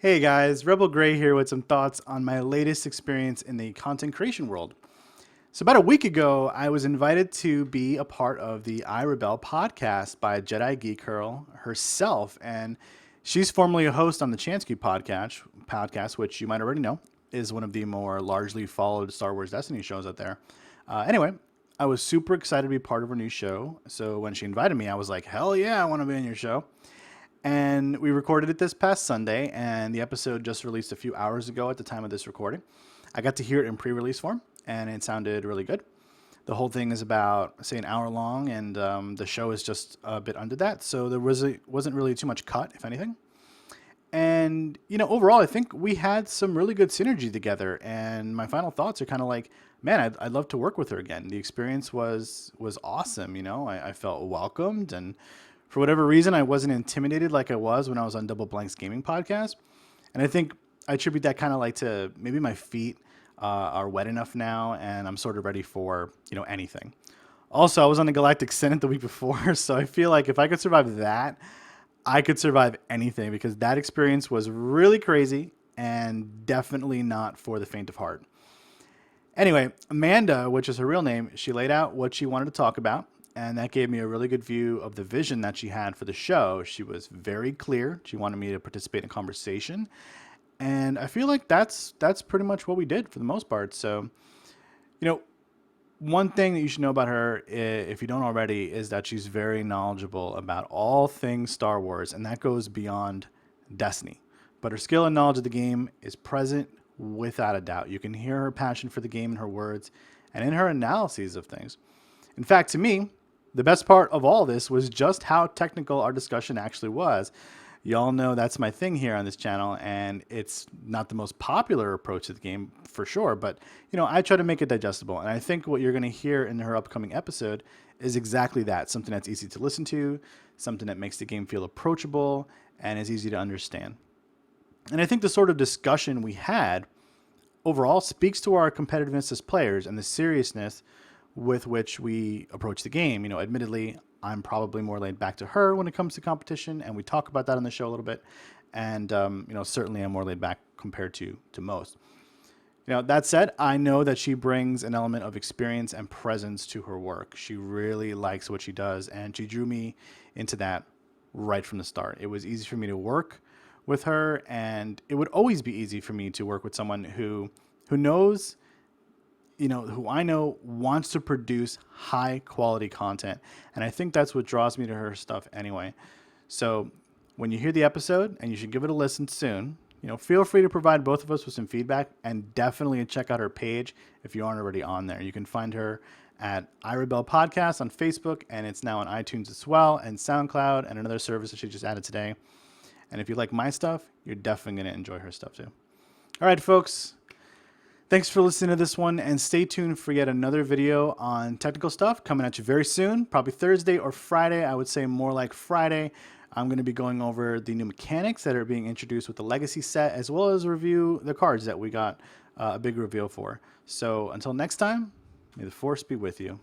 Hey guys, Rebel Gray here with some thoughts on my latest experience in the content creation world. So, about a week ago, I was invited to be a part of the I Rebel podcast by Jedi Geek Girl herself. And she's formerly a host on the Chansky podcast, which you might already know is one of the more largely followed Star Wars Destiny shows out there. Anyway, I was super excited to be part of her new show. So, when she invited me, I was like, hell yeah, I want to be on your show. And we recorded it this past Sunday, and the episode just released a few hours ago at the time of this recording. I got to hear it in pre-release form, and it sounded really good. The whole thing is about, say, an hour long, and the show is just a bit under that, so wasn't really too much cut, if anything. And overall, I think we had some really good synergy together. And my final thoughts are kind of like, man, I'd love to work with her again. The experience was awesome. I felt welcomed, and for whatever reason, I wasn't intimidated like I was when I was on Double Blanks Gaming Podcast. And I think I attribute that kind of like to maybe my feet are wet enough now, and I'm sort of ready for anything. Also, I was on the Galactic Senate the week before, so I feel like if I could survive that, I could survive anything because that experience was really crazy and definitely not for the faint of heart. Anyway, Amanda, which is her real name, she laid out what she wanted to talk about, and that gave me a really good view of the vision that she had for the show. She was very clear. She wanted me to participate in conversation, and I feel like that's pretty much what we did for the most part. So, you know, one thing that you should know about her, if you don't already, is that she's very knowledgeable about all things Star Wars, and that goes beyond Destiny. But her skill and knowledge of the game is present without a doubt. You can hear her passion for the game in her words and in her analyses of things. In fact, to me, the best part of all this was just how technical our discussion actually was. Y'all know that's my thing here on this channel, and it's not the most popular approach to the game for sure, but I try to make it digestible. And I think what you're going to hear in her upcoming episode is exactly that, something that's easy to listen to, something that makes the game feel approachable and is easy to understand. And I think the sort of discussion we had overall speaks to our competitiveness as players and the seriousness with which we approach the game. Admittedly, I'm probably more laid back to her when it comes to competition, and we talk about that on the show a little bit. And certainly I'm more laid back compared to most. That said, I know that she brings an element of experience and presence to her work. She really likes what she does, and she drew me into that right from the start. It was easy for me to work with her, and it would always be easy for me to work with someone who knows, who I know wants to produce high quality content. And I think that's what draws me to her stuff anyway. So when you hear the episode, and you should give it a listen soon, feel free to provide both of us with some feedback, and definitely check out her page if you aren't already on there. You can find her at iRebel Podcast on Facebook, and it's now on iTunes as well, and SoundCloud, and another service that she just added today. And if you like my stuff, you're definitely going to enjoy her stuff too. All right, folks. Thanks for listening to this one, and stay tuned for yet another video on technical stuff coming at you very soon, probably Thursday or Friday. I would say more like Friday. I'm going to be going over the new mechanics that are being introduced with the Legacy set, as well as review the cards that we got a big reveal for. So until next time, may the Force be with you.